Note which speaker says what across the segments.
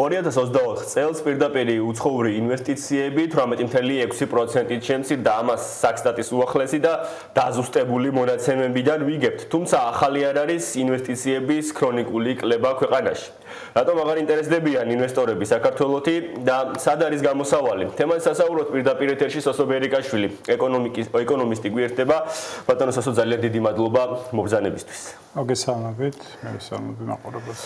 Speaker 1: 2024 წელს პირდაპირ უცხოური ინვესტიციები 18.6%-ით შემცირდა და ამას საქსტატის უახლესი და დაზუსტებული მონაცემებიდან ვიგებთ. თუმცა ახალი არ არის ინვესტიციების ქრონიკული კლება ქვეყანაში. რატომ აღარ ინტერესდებიან ინვესტორები საქართველოში და სად არის გამოსავალი? თემაზე სასაუბროთ პირდაპირ ეთერში სოსო ბერიკაშვილი, ეკონომისტი გვერდება. ბატონო სოსო, ძალიან დიდი მადლობა მობრძანებისთვის.
Speaker 2: მოგესალმებით, მოგესალმებით მაყურებელს.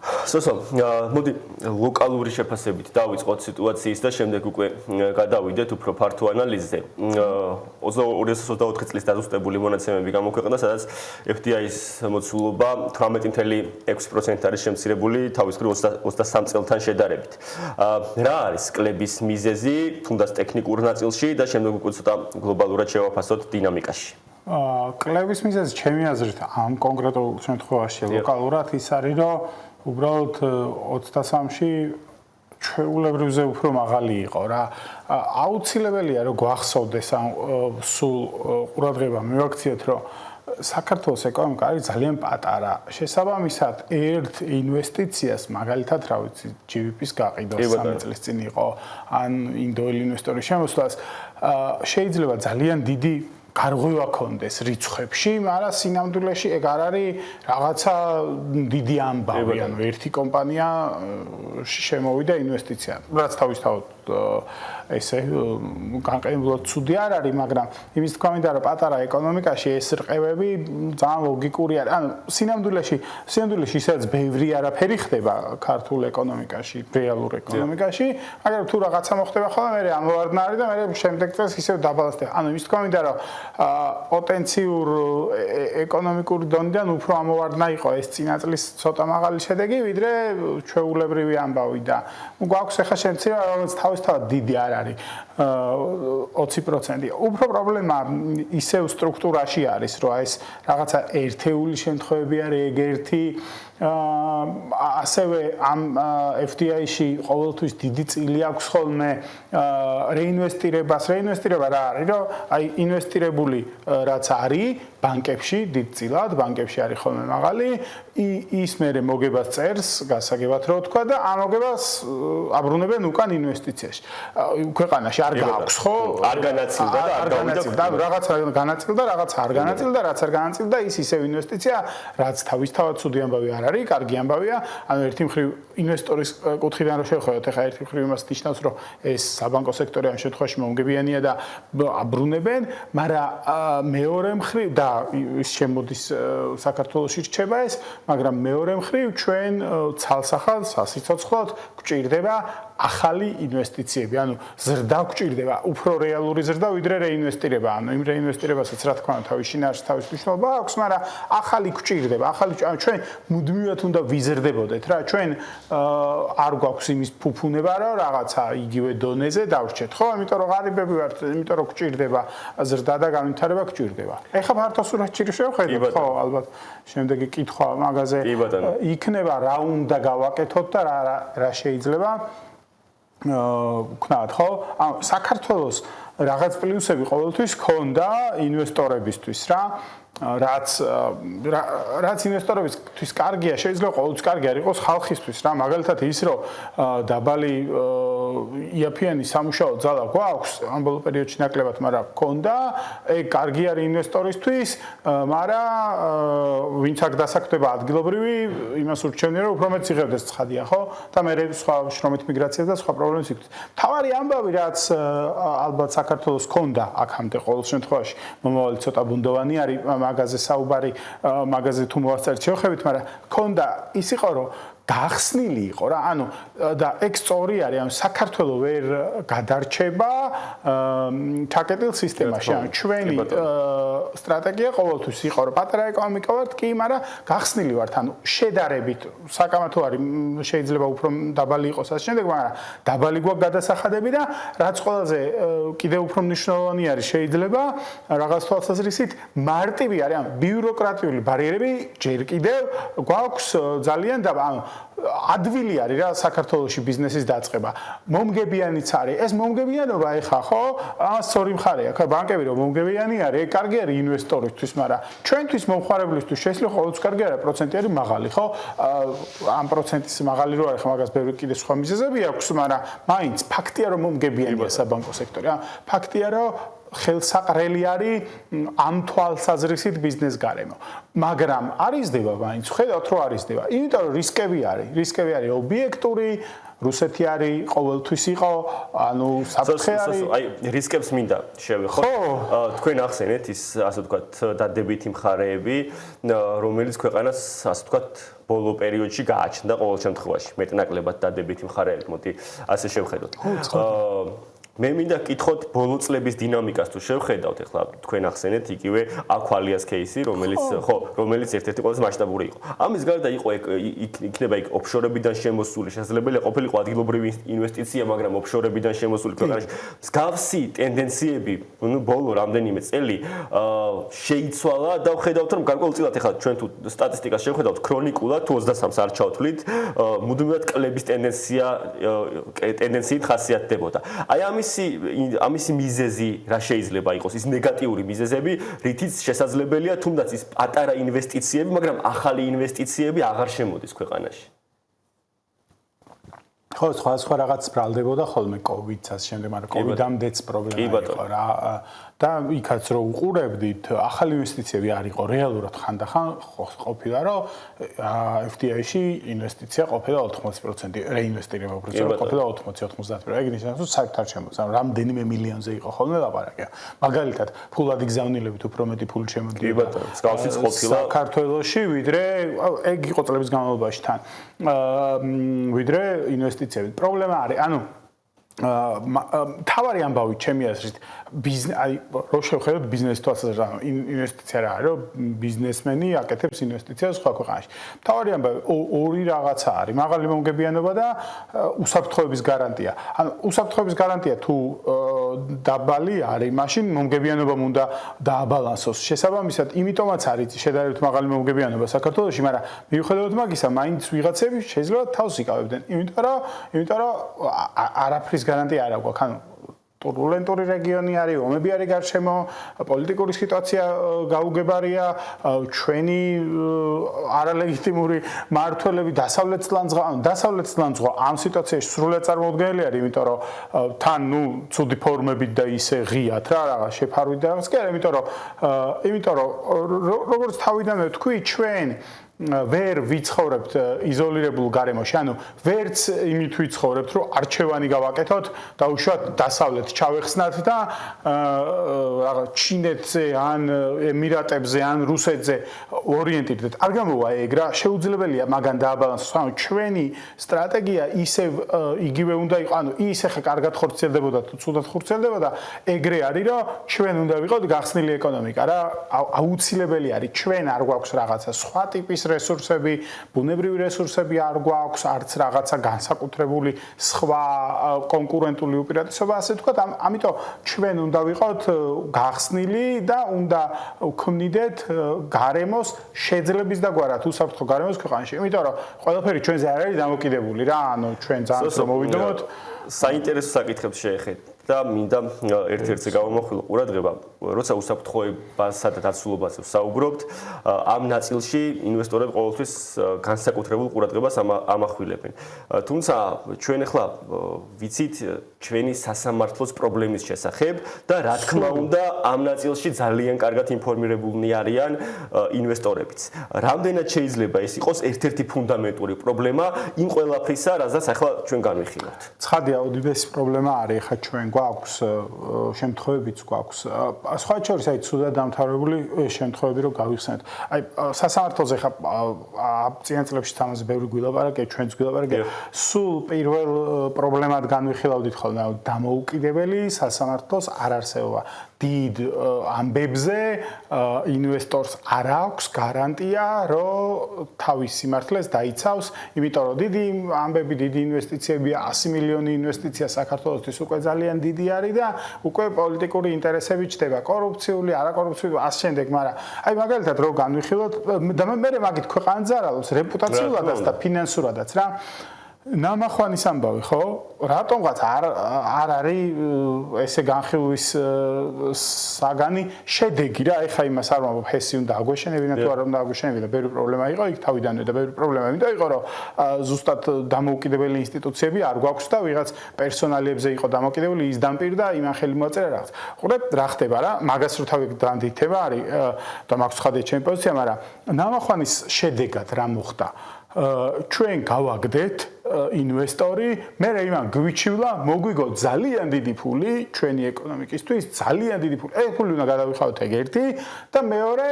Speaker 1: სოსო, მოდი ლოკალური შეფასებით დავიწყოთ სიტუაციის და შემდეგ უკვე გადავიდეთ უფრო ფართო ანალიზზე. 2024 წლის დაზუსტებული მონაცემები გამოქვეყნდა, სადაც FDI-ის მოცულობა 18.6% არის შემცირებული თავის მხრივ 23 წელთან შედარებით. რა არის კლების მიზეზი, თუნდაც ტექნიკურ ნაწილში და შემდეგ უკვე ცოტა გლობალურად შევაფასოთ დინამიკაში.
Speaker 2: კლების მიზეზი ჩემი აზრით ამ კონკრეტულ შემთხვევაში ლოკალურად ის არის, რომ უბრალოდ 23-ში ჩვეულებრივზე უფრო მაღალი იყო რა. აუცილებელია რომ გვახსოვდეს ამ სულ ყურადღება მივაქციოთ, რომ საქართველოს ეკონომიკა არის ძალიან პატარა. შესაბამისად, ერთ ინვესტიციას, მაგალითად, რა ვიცი, GVP-ს გაყიდოს 3 წლის წინ იყო, ან ინდოელი ინვესტორის შემოსვლას, შეიძლება ძალიან დიდი გარღვევა ქონდეს რიცხვებში, მაგრამ სინამდვილეში ეგ არ არის რაღაცა დიდი ამბავი, ანუ ერთი კომპანია შემოვიდა ინვესტიცია. რაც თავისთავად ესე განყენებლად ცუდი არ არის, მაგრამ იმის თქვა მინდა, რომ პატარა ეკონომიკაში ეს რყევები ძალიან ლოგიკური არის. ანუ სინამდვილეში ისაც ბევრი არაფერი ხდება ქართულ ეკონომიკაში, რეალურ ეკონომიკაში, მაგრამ თუ რაღაცა მოხდება ხოლმე, მე ამოვარდნა არის და მე შემდეგ წელს ისევ დაბალანსდება. ანუ იმის თქვა მინდა, რომ პოტენციურ ეკონომიკური დონიდან უფრო ამოვარდნა იყო ეს წინა წლის ცოტა მაღალი შედეგი, ვიდრე ჩვეულებრივი ამბავი და გვაქვს ახლა შემცირება, რომელიც თავისთავად დიდი არ არის 20%. უფრო პრობლემა ისევ სტრუქტურაში არის, რომ ეს რაღაცა ერთეული შემთხვევები არის, ეგ ერთი ასევე ამ FDI-ში ყოველთვის დიდი წილი აქვს ხოლმე რეინვესტირებას. რეინვესტირება რა არის, რომ აი ინვესტირებული რაც არის ბანკებში დიდ წილად, ბანკებში არის ხოლმე მაღალი, ის მერე მოგებას წერს, გასაგებად რო თქვა და ამ მოგებას აბრუნებენ უკან ინვესტიციაში. ქვეყანაში არ გააქვს, ხო?
Speaker 1: არ განაწილდა და არ გავიდა.
Speaker 2: რაღაც განაწილდა, რაღაც არ განაწილდა, რაც არ განაწილდა, ის ისევ ინვესტიცია, რაც თავისთავად ცუდი ამბავი არ არის, კარგი ამბავია. ანუ ერთი მხრივ ინვესტორის კუთხიდან რო შევხედოთ, ახლა ერთი მხრივ იმას ნიშნავს, რომ ეს საბანკო სექტორი ამ შემთხვევაში მომგებიანია და აბრუნებენ, მაგრამ მეორე მხრივ და ის შემოდის საქართველოში რჩება ეს, მაგრამ მეორე მხრივ ჩვენ ცალსახად, სასიცოცხლოდ გვჭირდება ახალი ინვესტიციები, ანუ ზრდა გვჭირდება, უფრო რეალური ზრდა ვიდრე რეინვესტირება. ანუ იმ რეინვესტირებასაც რა თქმა უნდა თავის შინაარსში თავის მნიშვნელობა აქვს, მაგრამ ახალი გვჭირდება, ჩვენ მუდმივად უნდა ვიზრდებოდეთ რა. ჩვენ არ გვაქვს იმის ფუფუნება, რომ რაღაცა იგივე დონეზე დავრჩეთ, ხო? იმიტომ რომ ღარიბები ვართ, იმიტომ რომ გვჭირდება ზრდა და განვითარება გვჭირდება. ეხლა ფართოსურათში შევხედოთ, ხო, ალბათ შემდეგი კითხვა მაგაზე იქნება, რა უნდა გავაკეთოთ და რა შეიძლება ვქნათ, ხო? ანუ საქართველოს რაღაც პლუსები ყოველთვის ჰქონდა ინვესტორებისთვის რა. რაც ინვესტორებისთვის კარგია, შეიძლება ყოველთვის კარგი არ იყოს ხალხისთვის რა. მაგალითად ის, რომ დაბალი იაფიანი სამუშაო ძალა გვაქვს ამ ბოლო პერიოდში ნაკლებად, მაგრამ ჰქონდა, ეგ კარგი არის ინვესტორისთვის, მაგრამ ვინც აქ დასაქმდება ადგილობრივი, იმას ურჩევნია, რომ უფრო მეტ იღებდეს ცხადია, ხო? და მე სხვა შრომით მიგრაციას და სხვა პრობლემებს იქნება. თავარი ამბავი, რაც ალბათ საქართველოს ჰქონდა აქამდე ყოველ შემთხვევაში, მომავალი ცოტა ბუნდოვანი არის მაგაზე საუბარი, მაგაზე თუ მოვასწრეთ შევხედით, მაგრამ ქონდა ის იყო, რომ გახსნილი იყო რა, ანუ და ეგ სწორი არის, ანუ საქართველოს ვერ გადარჩება ჩაკეტილ სისტემაში. ანუ ჩვენი სტრატეგია ყოველთვის იყო, რომ პატარა ეკონომიკა ვართ, კი, მაგრამ გახსნილი ვართ, ანუ შედარებით საკამათო არის, შეიძლება უფრო დაბალი იყოს ასე შემდეგ, მაგრამ დაბალი გვაქვს გადასახადები და რაც ყველაზე კიდევ უფრო მნიშვნელოვანი არის, შეიძლება რაღაც თვალსაზრისით მარტივი არის, ანუ ბიუროკრატიული ბარიერები ჯერ კიდევ გვაქვს ძალიან და ანუ ადვილი არის რა საქართველოში ბიზნესის დაწყება. მომგებიანიც არის. ეს მომგებიანობა ეხა ხო? ამას სწორი მხარე აქვს. ბანკები რომ მომგებიანი არის, კარგი არის ინვესტორისთვის, მაგრამ ჩვენთვის მომხმარებლისთვის შესაძლოა ყოველთვის კარგი არის პროცენტი არის მაღალი, ხო? ამ პროცენტის მაღალი რო არის, მაგას ბევრი კიდე სხვა მიზეზები აქვს, მაგრამ მაინც ფაქტია რომ მომგებიანია საბანკო სექტორი. ფაქტია რომ ხელსაყრელი არის ამ თვალსაზრისით ბიზნეს გარემო. მაგრამ არიზდება მაინც, ხედავთ რომ არიზდება. იმიტომ რომ რისკები არის ობიექტური, რუსეთი არის ყოველთვის იყო, ანუ საფრთხე არის.
Speaker 1: აი რისკებს მინდა შევეხოთ. თქვენ ახსენეთ ის ასე ვთქვათ დადებითი მხარეები, რომელიც ქვეყანას ასე ვთქვათ ბოლო პერიოდში გააჩნდა ყოველ შემთხვევაში. მეტნაკლებად დადებითი მხარეები, მოდი ასე შევხედოთ. მე მინდა კითხოთ ბოლო წლების დინამიკას თუ შევხედავთ ახლა თქვენ ახსენეთ იგივე Aqualias кейსი რომელიც ერთ-ერთი ყველაზე მასშტაბური იყო. ამის გარდა იყო იქნება იქ ოფშორებიდან შემოსული შესაძლებელია ყოფილიყო ადგილობრივი ინვესტიცია, მაგრამ ოფშორებიდან შემოსული ქვეყანაში მსგავსი ტენდენციები ბოლო რამდენიმე წელი შეიცვალა და ვხედავთ რომ გარკვეულწილად ახლა ჩვენ თუ სტატისტიკას შევხედავთ ქრონიკულად თუ 23-ს არ ჩავთვლით მუდმივად კლების ტენდენციით ხასიათდებოდა. აი ამისი მიზეზი რა შეიძლება იყოს ის ნეგატიური მიზეზები, რითიც შესაძლებელია თუნდაც ის პატარა ინვესტიციები, მაგრამ ახალი ინვესტიციები აღარ შემოდის ქვეყანაში.
Speaker 2: ხო, სხვა რაღაც ბრალდებოდა ხოლმე COVID-ს შემდეგ, მაგრამ COVID-ამდეც პრობლემა იყო რა. და იქაც რო უყურებდით, ახალი ინვესტიციები არ იყო რეალურად ხანდახან ყოფილა, რომ FDI-ში ინვესტიცია ყოფილა 80%, რეინვესტირება უბრალოდ ყოფილა 80-90%. ეგ ნიშნავს, რომ საერთოდ არ შემოდის. ანუ რამდენიმე მილიონზე იყო ხოლმე ლაპარაკი. მაგალითად, ფულადი გზავნილებით უფრო მეტი ფული შემოდიოდა.
Speaker 1: მსგავსიც ყოფილა
Speaker 2: საქართველოში, ვიდრე ეგ იყო წლების განმავლობაში თან. ვიდრე ინვესტიციები. პრობლემა არის, ანუ თავარი ამბავი ჩემი აზრით აი რო შევხედოთ ბიზნეს თვალსაზრისით ინვესტიცია რა არის რომ ბიზნესმენი აკეთებს ინვესტიციას სხვა ქვეყანაში. თავარი ამბავი ორი რაღაცა არის, მაღალი მომგებიანობა და უსაფრთხოების გარანტია. ანუ უსაფრთხოების გარანტია თუ დაბალი არის, მაშინ მომგებიანობამ უნდა დააბალანსოს. შესაბამისად, იმიტომაც არის შედარებით მაღალი მომგებიანობა საქართველოში, მაგრამ მიუხედავად მაგისა, მაინც ვიღაცები შეიძლება თავს იკავებდნენ. იმიტომ რომ არაფრის გარანტია არ აქვს. ანუ ტურბულენტური რეგიონი არის, ომები არის გარშემო, პოლიტიკური სიტუაცია გაუგებარია, ჩვენი არალეგიტიმური მმართველები დასავლეთ ლანძღვა ამ სიტუაციაში სრულად წარმოუდგენელი არის, იმიტომ რომ თან ცუდი ფორმებით და ისე ღიათ რა რაღაც შეფარვით და რაღაც კი არა, იმიტომ რომ როგორც თავიდანვე თქვი, ჩვენ ვერ ვიცხოვრებთ იზოლირებულ გარემოში, ანუ ვერც იმით ვიცხოვრებთ, რომ არჩევანი გავაკეთოთ და უშუალოდ დასავლეთ ჩავეხსნათ და რაღაც ჩინეთზე ან ემირატებზე ან რუსეთზე ორიენტირდეთ. არ გამოვა ეგ რა, შეუძლებელია მაგან დააბალანსოს. ანუ ჩვენი სტრატეგია ისევ იგივე უნდა იყოს, ანუ ის ახლა კარგად ხორციელდებოდა თუ ცუდად ხორციელდებოდა, ეგრე არის, რომ ჩვენ უნდა ვიყოთ გახსნილი ეკონომიკა რა, აუცილებელი არის. ჩვენ არ გვაქვს რაღაცა სხვა ტიპის რესურსები, ბუნებრივი რესურსები არ გვაქვს, არც რაღაცა განსაკუთრებული სხვა კონკურენტული უპირატესობა, ასე ვთქვათ, ამიტომ ჩვენ უნდა ვიყოთ გახსნილი და უნდა ვქმნიდეთ გარემოს შეძლების და გვარად უსაფრთხო გარემოს ქვეყანაში. იმიტომ რომ ყველაფერი ჩვენზე არ არის დამოკიდებული რა, ანუ ჩვენ ძალიან რომ მოვიდომოთ.
Speaker 1: საინტერესო საკითხებს შეეხეთ და მინდა ერთ-ერთზე გავამახვილო ყურადღება, როცა უსაფრთხოებასა და დაცულობაზე ვსაუბრობთ, ამ ნაწილში ინვესტორები ყოველთვის განსაკუთრებულ ყურადღებას ამახვილებენ. თუმცა ჩვენ ახლა ვიცით ჩვენი სასამართლოს პრობლემის შესახებ და რა თქმა უნდა ამ ნაწილში ძალიან კარგად ინფორმირებულნი არიან ინვესტორებიც. რამდენად შეიძლება ეს იყოს ერთ-ერთი ფუნდამენტური პრობლემა იმ ყველაფრისა, რაზეც ახლა ჩვენ განვიხილავთ.
Speaker 2: ცხადია, უდიდესი პრობლემა არის ახლა ჩვენ გვაქვს შემთხვევებიც გვაქვს. სხვა შორის აი ცუდად დამთავრებული შემთხვევები რო გავიხსენეთ. აი სასამართლოზე ხა წინა წლებშიც ამაზე ბევრი გვილაპარაკე, ჩვენც გვილაპარაკე. სულ პირველ პრობლემად განვიხილავდით ხოლმე, დამოუკიდებელი სასამართლოს არარსებობა. დიდ ამბებზე ინვესტორს არ აქვს გარანტია, რომ თავის სიმართლეს დაიცავს, იმიტომ რომ დიდი ამბები, დიდი ინვესტიციები, 100 მილიონი ინვესტიცია საქართველოსთვის უკვე ძალიან დიდი არის და უკვე პოლიტიკური ინტერესები ჩდება, კორუფციული, არაკორუფციული, ასე შემდეგ, მაგრამ აი მაგალითად რო განვიხილოთ და მე მაგით ქვეყანა ზარალობს რეპუტაციულადაც და ფინანსურადაც რა ნამახვანის ამბავი ხო? რატომღაც არ არის ესე განხილვის საგანი შედეგი რა? ეხა იმას არ ვამბობ, ჰესი უნდა აგვეშენებინა თუ არ უნდა აგვეშენებინა, ბევრი პრობლემა იყო იქ თავიდანვე და ბევრი პრობლემა იმიტომ იყო, რომ ზუსტად დამოუკიდებელი ინსტიტუციები არ გვაქვს და ვიღაც პერსონალიებზე იყო დამოკიდებული, ის დამპირდა, იმან ხელი მოაწერა რაღაც. ყურეთ რა ხდება რა? მაგას რო თავი დანდითება არის და მაქვს ხადია ჩემი პოზიცია, მაგრამ ნამახვანის შედეგად რა მოხდა? ჩვენ გავაგდეთ ინვესტორი, მე იმან გვიჩივლა, მოგვიგო ძალიან დიდი ფული ჩვენი ეკონომიკისთვის, ძალიან დიდი ფული. ეს ფული უნდა გადავიხავოთ ეგ ერთი და მეორე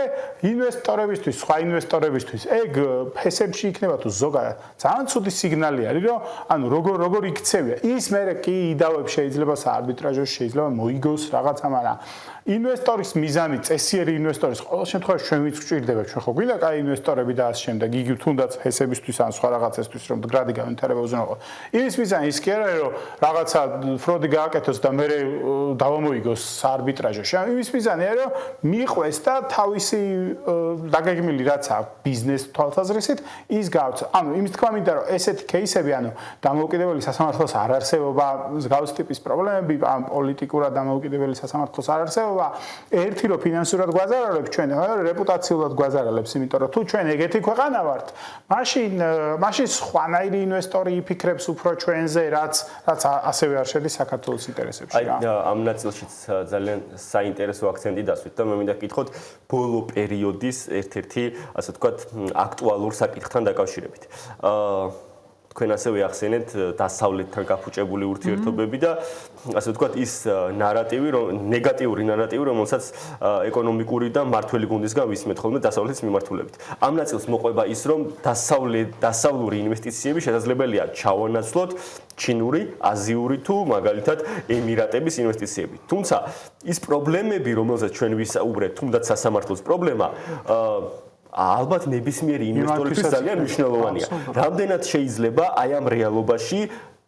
Speaker 2: ინვესტორებისთვის, სხვა ინვესტორებისთვის. ეგ ფესებში იქნება თუ ზოგადად ძალიან ცუდი სიგნალი არის, რომ ანუ როგორ იქცევია. ის მე კი იდავებს შეიძლება საარბიტრაჟოში შეიძლება მოიგოს რაღაცა, მაგრამ ინვესტორის მიზანი, წესიერი ინვესტორის ყოველ შემთხვევაში ჩვენ ვიც გვჭირდება, ჩვენ ხო გვინდა კაი ინვესტორები და ასე შემდეგ, იგი თუნდაც ჰესებისთვის ან სხვა რაღაცისთვის რომ მდგრადი განვითარება უზრუნველყო. იმის მიზანი ის კი არა, რომ რაღაცა ფროდი გააკეთოს და მე დავამოიგოს საარბიტრაჟოში. იმის მიზანი არის, რომ მიყვეს და თავისი დაგეგმილი რაც აქვს ბიზნეს თვალსაზრისით, ის გავწა. ანუ იმის თქვა მინდა, რომ ესეთი кейსები, ანუ დამოუკიდებელი სასამართლოს არ არსებობა, მსგავს ტიპის პრობლემები, ან პოლიტიკურად დამოუკიდებელი სასამართლოს არ არსებობა ერთი რო ფინანსურად გვაზარალებს ჩვენ, რეპუტაციულად გვაზარალებს, იმიტომ რომ თუ ჩვენ ეგეთი ქვეყანა ვართ, მაშინ სხვანაირი ინვესტორი იფიქრებს უფრო ჩვენზე, რაც ასევე არ შედის საქართველოს ინტერესებში რა.
Speaker 1: აი, ამ ნაწილშიც ძალიან საინტერესო აქცენტი დასვით და მე მინდა გკითხოთ ბოლო პერიოდის ერთ-ერთი, ასე ვთქვათ, აქტუალურ საკითხთან დაკავშირებით. თქვენ ასევე ახსენეთ დასავლეთთან გაფუჭებული ურთიერთობები და ასე ვთქვათ ის ნარატივი, ნეგატიური ნარატივი, რომელსაც ეკონომიკური და მართველი გუნდისგან ვისმენთ ხოლმე დასავლეთის მიმართულებით. ამ ნაწილს მოყვება ის, რომ დასავლური ინვესტიციები შესაძლებელია ჩავანაცვლოთ ჩინური, აზიური თუ მაგალითად ემირატების ინვესტიციები. თუმცა ის პრობლემები, რომელზეც ჩვენ ვისაუბრეთ, თუნდაც სასამართლოს პრობლემა ალბათ ნებისმიერი ინვესტორისთვის ძალიან მნიშვნელოვანია. რამდენად შეიძლება აი ამ რეალობაში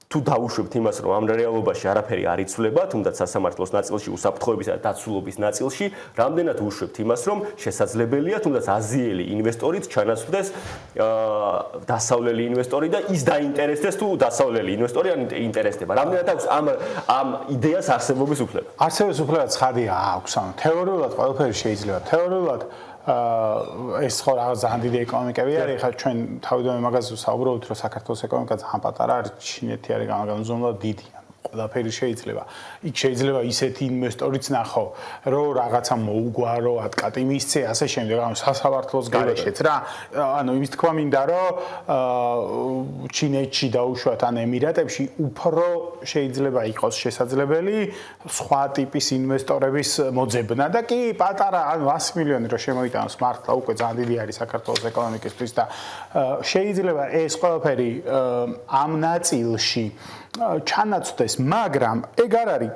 Speaker 1: თუ დაუშვებთ იმას, რომ ამ რეალობაში არაფერი არ იცვლება, თუნდაც სასამართლოს ნაწილში, უსაფრთხოებისა და დაცულობის ნაწილში, რამდენად უშვებთ იმას, რომ შესაძლებელია თუნდაც აზიელი ინვესტორიც ჩანაცვლდეს დასავლელი ინვესტორი და ის დაინტერესდეს თუ დასავლელი ინვესტორი არ ინტერესდება. რამდენად აქვს ამ იდეას არსებობის უფლება?
Speaker 2: არსებობის უფლება ცხადია აქვს, ანუ თეორიულად ყველაფერი შეიძლება. თეორიულად ეს ხო რაღაც ძალიან დიდი ეკონომიკები არის, ხა ჩვენ თავიდანვე მაგაზე ვსაუბრობთ, რომ საქართველოს ეკონომიკა ძალიან პატარა არის, ჩინეთი არის განუზომლად დიდი. ყველაფერი შეიძლება. იქ შეიძლება ისეთი ინვესტორიც ნახო, რომ რაღაცა მოუგვარო, ატკატი მისცე, ასე შემდეგ, ანუ სასამართლოს გარეშეც რა. ანუ იმის თქვა მინდა, რომ ჩინეთში დაუშვათ ან ემირატებში უფრო შეიძლება იყოს შესაძლებელი სხვა ტიპის ინვესტორების მოძებნა და კი პატარა, ანუ 100 მილიონი რო შემოიტანოს მართლა უკვე ძალიან დიდი არის საქართველოს ეკონომიკისთვის და შეიძლება ეს ყველაფერი ამ ნაწილში ჩანაცვდეს, მაგრამ ეგ არ არის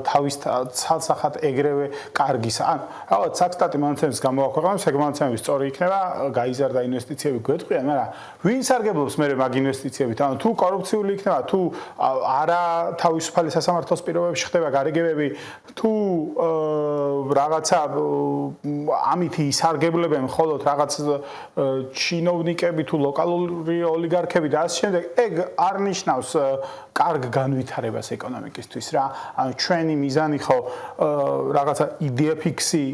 Speaker 2: თავის ცალსახად ეგრევე კარგის. ან რაღაც საკსტატი მონაცემებს გამოაქვეყნებს, ეგ მონაცემები სწორი იქნება, გაიზარდა ინვესტიციები გვეტყვიან, მაგრამ ვინ სარგებლობს მე მაგ ინვესტიციებით? ანუ თუ კორუფციული იქნება, თუ არა თავისუფალი სასამართლოს პირობებში ხდება გარიგებები, თუ რაღაცა ამით ისარგებლებენ მხოლოდ რაღაც ჩინოვნიკები თუ ლოკალური ოლიგარქები და ასე შემდეგ, ეგ არ ნიშნავს კარგ განვითარებას ეკონომიკისთვის რა. ანუ ჩვენი მიზანი ხო რაღაცა იდეა ფიქსი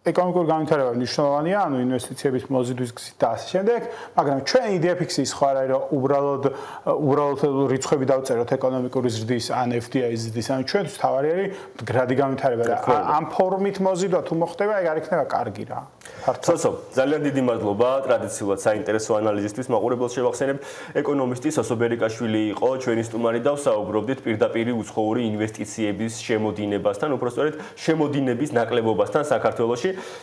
Speaker 2: ეკონომიკური განვითარება მნიშვნელოვანია, ანუ ინვესტიციების მოზიდვის გზით და ასე შემდეგ, მაგრამ ჩვენი იდეა ფიქსი ის ხო არ არის, რომ უბრალოდ რიცხვები დავწეროთ ეკონომიკური ზრდის ან FDI-ის ზრდის, ანუ ჩვენთვის თავარი არის მდგრადი განვითარება და ამ ფორმით მოზიდვა თუ მოხდება, ეგ არ იქნება კარგი რა.
Speaker 1: სოსო, ძალიან დიდი მადლობა ტრადიციულად საინტერესო ანალიზისთვის. მაყურებელს შევახსენებ, ეკონომისტი სოსო ბერიკაშვილი იყო ჩვენი სტუმარი და ვსაუბრობდით პირდაპირ უცხოური ინვესტიციების შემოდინებასთან, უпростоრედ შემოდინების ნაკლებობასთან საქართველოში.